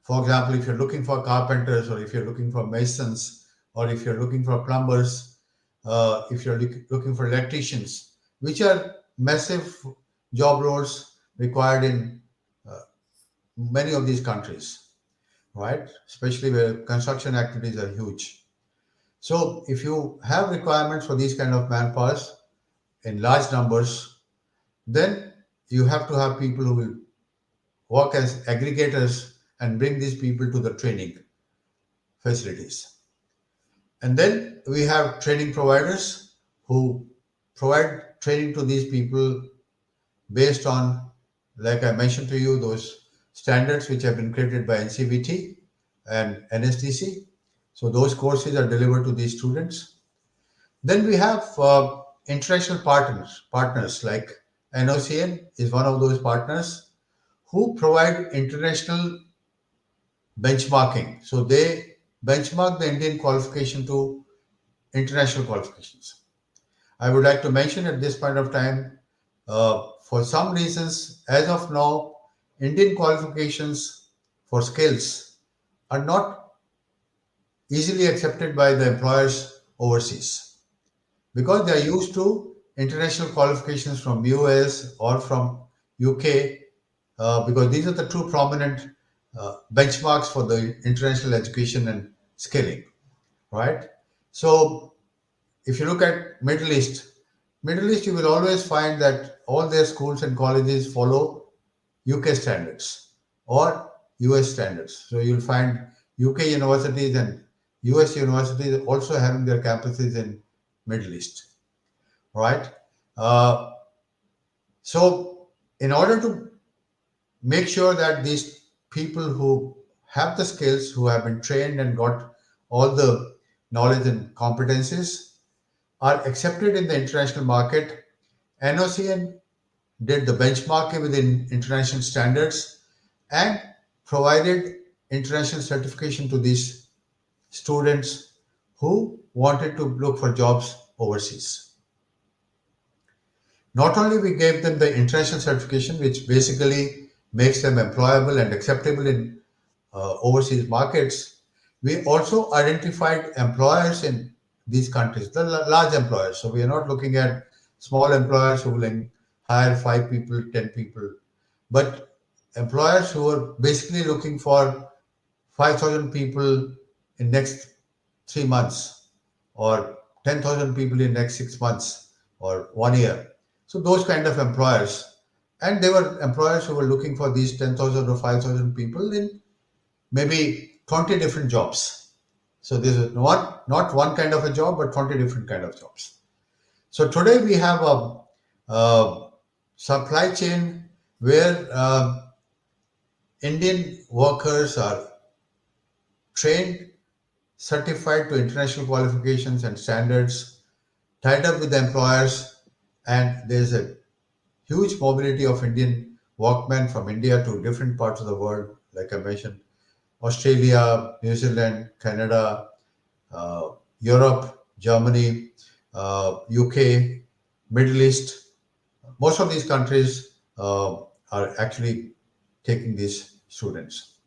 [SPEAKER 2] For example, if you're looking for carpenters, or if you're looking for masons, or if you're looking for plumbers, if you're looking for electricians, which are massive job roles required in many of these countries, right? Especially where construction activities are huge. So if you have requirements for these kind of manpowers in large numbers, then you have to have people who will work as aggregators and bring these people to the training facilities. And then we have training providers who provide training to these people based on, like I mentioned to you, those standards which have been created by NCVT and NSDC. So those courses are delivered to these students. Then we have international partners like NOCN is one of those partners who provide international benchmarking. So they benchmark the Indian qualification to international qualifications. I would like to mention at this point of time for some reasons, as of now, Indian qualifications for skills are not easily accepted by the employers overseas because they are used to international qualifications from US or from UK, because these are the two prominent benchmarks for the international education and skilling, right? So if you look at Middle East, you will always find that all their schools and colleges follow UK standards or US standards. So you'll find UK universities and US universities also having their campuses in Middle East, right? Uh, so in order to make sure that these people who have the skills, who have been trained and got all the knowledge and competencies, are accepted in the international market, NOCN did the benchmarking within international standards and provided international certification to these students who wanted to look for jobs overseas. Not only we gave them the international certification, which basically makes them employable and acceptable in overseas markets, we also identified employers in these countries, the large employers. So we are not looking at small employers who will hire 5 people, 10 people, but employers who are basically looking for 5,000 people in next 3 months, or 10,000 people in next 6 months or 1 year. So those kind of employers, and they were employers who were looking for these 10,000 or 5,000 people in maybe 20 different jobs. So this is not one kind of a job, but 20 different kind of jobs. So today we have a supply chain where Indian workers are trained, certified to international qualifications and standards, tied up with the employers, and there's a huge mobility of Indian workmen from India to different parts of the world, like I mentioned, Australia, New Zealand, Canada, Europe, Germany, UK, Middle East. Most of these countries are actually taking these students.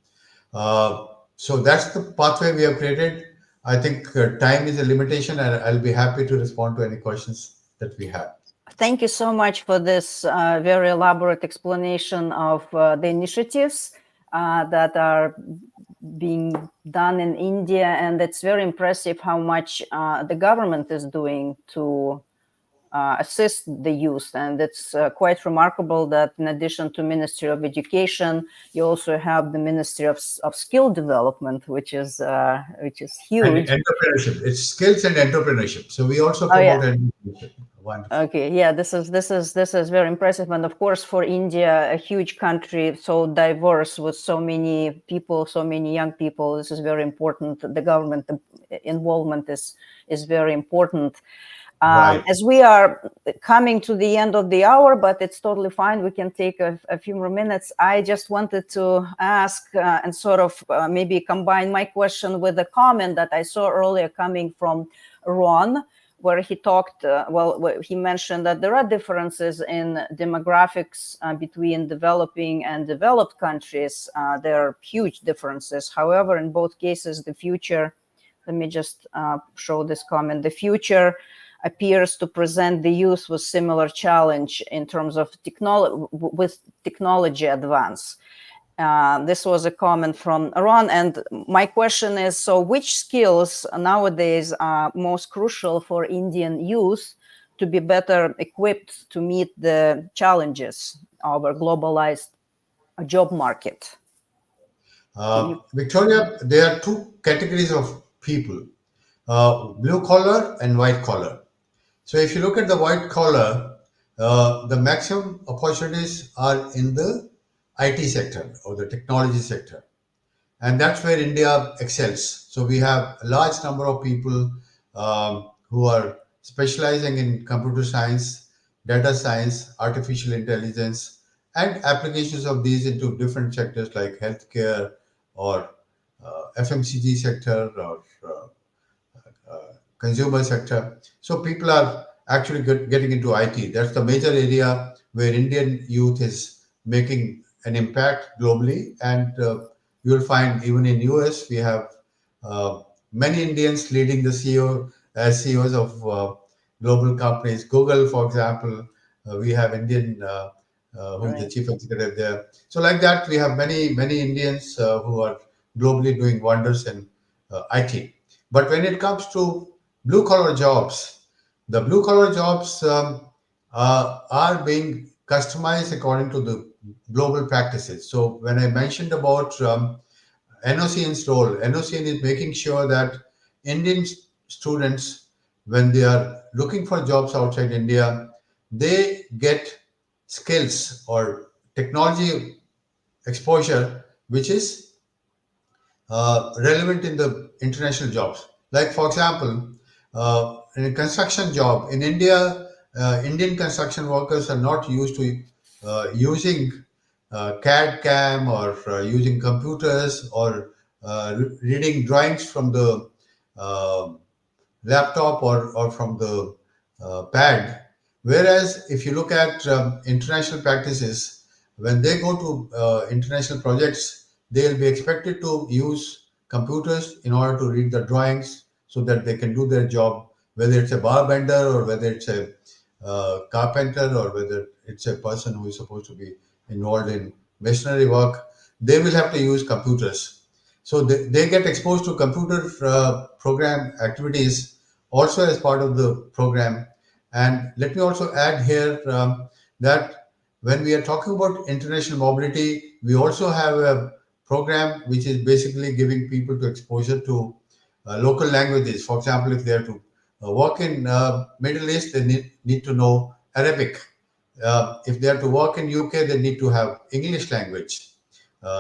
[SPEAKER 2] So that's the pathway we have created. I think time is a limitation, and I'll be happy to respond to any questions that we have.
[SPEAKER 1] Thank you so much for this very elaborate explanation of the initiatives that are being done in India, and it's very impressive how much the government is doing to assist the youth. And it's quite remarkable that in addition to Ministry of Education, you also have the Ministry of Skill Development, which is huge.
[SPEAKER 2] And entrepreneurship. It's skills and entrepreneurship. So we also promote entrepreneurship. Wonderful.
[SPEAKER 1] Okay, yeah, this is very impressive, and of course for India, a huge country, so diverse with so many people, so many young people, this is very important. The government involvement is very important.
[SPEAKER 2] Right.
[SPEAKER 1] As we are coming to the end of the hour, but it's totally fine. We can take a few more minutes. I just wanted to ask and sort of maybe combine my question with a comment that I saw earlier coming from Ron, where he talked, he mentioned that there are differences in demographics between developing and developed countries. There are huge differences. However, in both cases, the future, let me just show this comment, the future appears to present the youth with similar challenge in terms of technology advance. This was a comment from Ron, and my question is, so which skills nowadays are most crucial for Indian youth to be better equipped to meet the challenges of a globalized job market?
[SPEAKER 2] Victoria, there are two categories of people, blue collar and white collar. So if you look at the white collar, the maximum opportunities are in the IT sector or the technology sector. And that's where India excels. So we have a large number of people who are specializing in computer science, data science, artificial intelligence, and applications of these into different sectors like healthcare or FMCG sector or consumer sector. So people are actually getting into IT. That's the major area where Indian youth is making an impact globally. And you'll find even in US, we have uh, many Indians leading the CEO as CEOs of global companies. Google, for example, we have Indian who is the
[SPEAKER 1] Right.
[SPEAKER 2] chief executive there. So like that, we have many Indians who are globally doing wonders in IT. But when it comes to blue collar jobs, the blue collar jobs are being customized according to the global practices. So when I mentioned about NOCN's role, NOCN is making sure that Indian students, when they are looking for jobs outside India, they get skills or technology exposure which is relevant in the international jobs. Like, for example, in a construction job in India, Indian construction workers are not used to using CAD CAM or using computers or reading drawings from the uh, laptop or from the pad. Whereas if you look at international practices, when they go to international projects, they'll be expected to use computers in order to read the drawings so that they can do their job, whether it's a bar bender or whether it's a carpenter or whether it's a person who is supposed to be involved in missionary work, they will have to use computers. So they get exposed to computer program activities also as part of the program. And let me also add here that when we are talking about international mobility, we also have a program which is basically giving people to exposure to local languages. For example, if they are to work in Middle East, they need to know Arabic. If they are to work in UK, they need to have English language,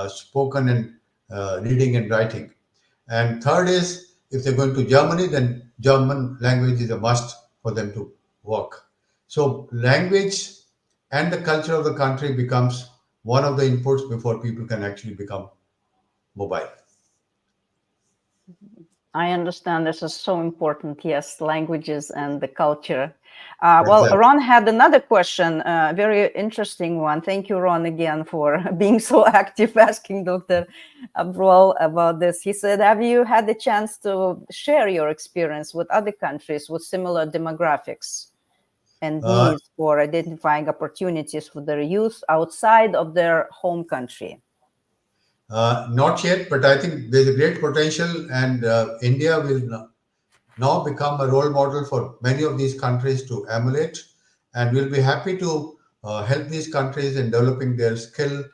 [SPEAKER 2] spoken and reading and writing. And third is if they're going to Germany, then German language is a must for them to work. So language and the culture of the country becomes one of the inputs before people can actually become mobile.
[SPEAKER 1] I understand this is so important. Yes, languages and the culture. Well,
[SPEAKER 2] Exactly.
[SPEAKER 1] Ron had another question, very interesting one. Thank you, Ron, again for being so active, asking Dr. Abrol about this. He said, have you had the chance to share your experience with other countries with similar demographics and
[SPEAKER 2] Uh,
[SPEAKER 1] needs for identifying opportunities for their youth outside of their home country?
[SPEAKER 2] Not yet, but I think there's a great potential, and India will now become a role model for many of these countries to emulate. And we'll be happy to help these countries in developing their skill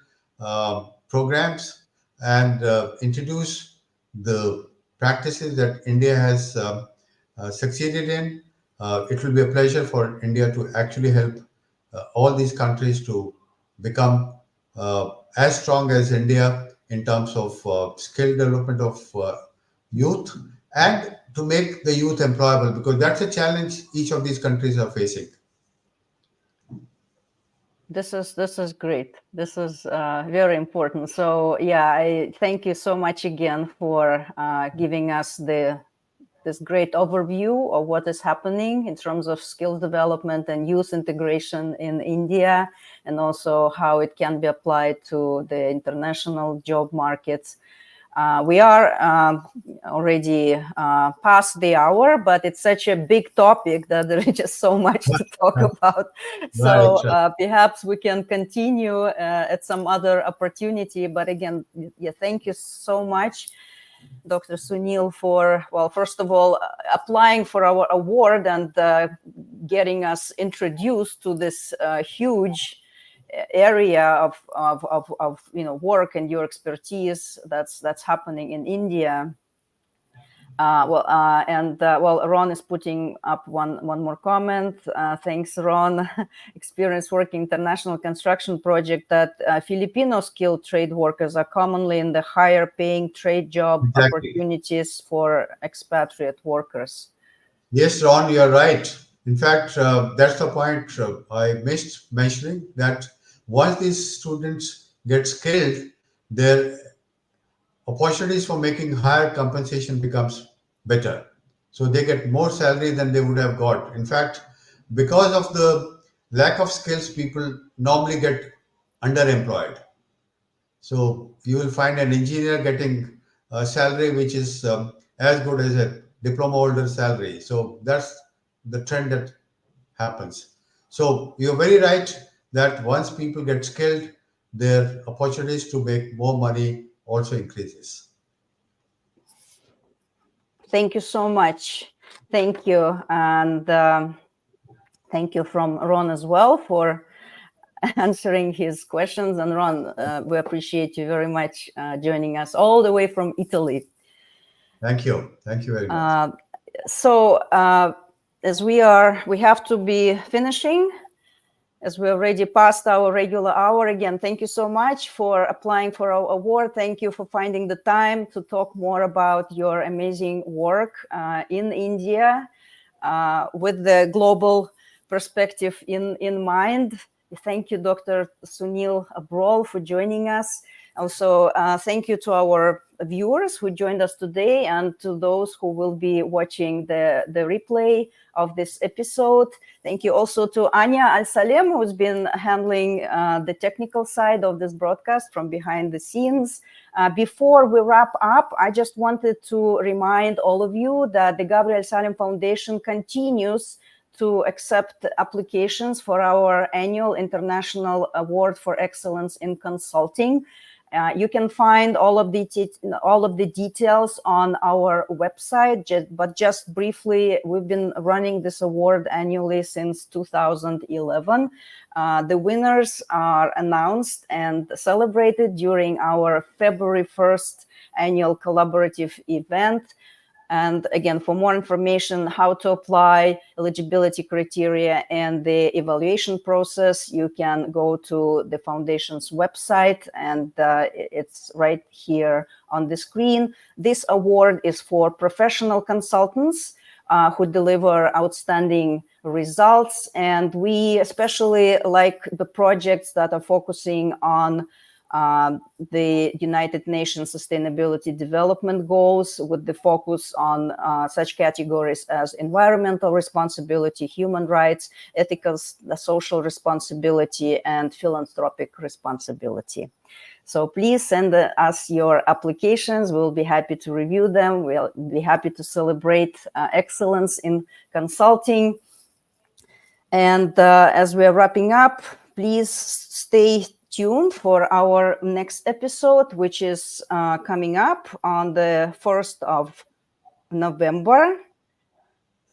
[SPEAKER 2] programs and introduce the practices that India has succeeded in. It will be a pleasure for India to actually help all these countries to become as strong as India in terms of skill development of youth and to make the youth employable because that's a challenge each of these countries are facing.
[SPEAKER 1] This is great. This is very important. So yeah, I thank you so much again for giving us this great overview of what is happening in terms of skills development and youth integration in India, and also how it can be applied to the international job markets. We are already past the hour, but it's such a big topic that there is just so much to talk about.
[SPEAKER 2] Right.
[SPEAKER 1] So perhaps we can continue at some other opportunity. But again, yeah, thank you so much, Dr. Sunil, for, well, first of all, applying for our award and getting us introduced to this huge area of work and your expertise that's happening in India. Ron is putting up one more comment. Thanks, Ron. Experience working international construction project that Filipino skilled trade workers are commonly in the higher paying trade job
[SPEAKER 2] Exactly.
[SPEAKER 1] opportunities for expatriate workers.
[SPEAKER 2] Yes, Ron, you're right. In fact, that's the point I missed mentioning that once these students get skilled, their opportunities for making higher compensation becomes better. So they get more salary than they would have got. In fact, because of the lack of skills, people normally get underemployed. So you will find an engineer getting a salary which is as good as a diploma holder salary. So that's the trend that happens. So you're very right that once people get skilled, their opportunities to make more money also increases.
[SPEAKER 1] Thank you so much. Thank you. And thank you from Ron as well for answering his questions. And Ron, we appreciate you very much joining us all the way from Italy.
[SPEAKER 2] Thank you. Thank you very much.
[SPEAKER 1] So as we have to be finishing, as we already passed our regular hour. Again, thank you so much for applying for our award. Thank you for finding the time to talk more about your amazing work in India with the global perspective in mind. Thank you, Dr. Sunil Abrol, for joining us. Also, thank you to our viewers who joined us today and to those who will be watching the replay of this episode. Thank you also to Anya Al-Salem, who's been handling the technical side of this broadcast from behind the scenes. Before we wrap up, I just wanted to remind all of you that the Gabriel Al-Salem Foundation continues to accept applications for our annual International Award for Excellence in Consulting. You can find all of the details on our website, but just briefly, we've been running this award annually since 2011. The winners are announced and celebrated during our February 1st annual collaborative event. And again, for more information, how to apply, eligibility criteria, and the evaluation process, you can go to the foundation's website, and it's right here on the screen. This award is for professional consultants who deliver outstanding results. And we especially like the projects that are focusing on the United Nations Sustainability Development Goals, with the focus on such categories as environmental responsibility, human rights, ethical, social responsibility, and philanthropic responsibility. So please send us your applications. We'll be happy to review them. We'll be happy to celebrate excellence in consulting. And as we're wrapping up, please stay tuned for our next episode, which is coming up on the 1st of November.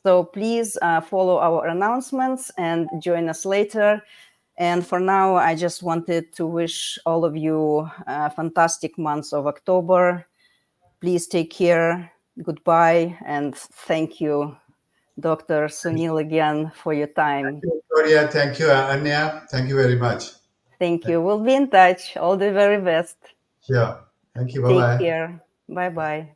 [SPEAKER 1] So please follow our announcements and join us later. And for now, I just wanted to wish all of you a fantastic month of October. Please take care. Goodbye. And thank you, Dr. Sunil, again for your time.
[SPEAKER 2] Thank you, Victoria. Thank you, Anya. Thank you very much.
[SPEAKER 1] Thank you. We'll be in touch. All the very best.
[SPEAKER 2] Sure. Thank you. Bye-bye.
[SPEAKER 1] Take care. Bye-bye.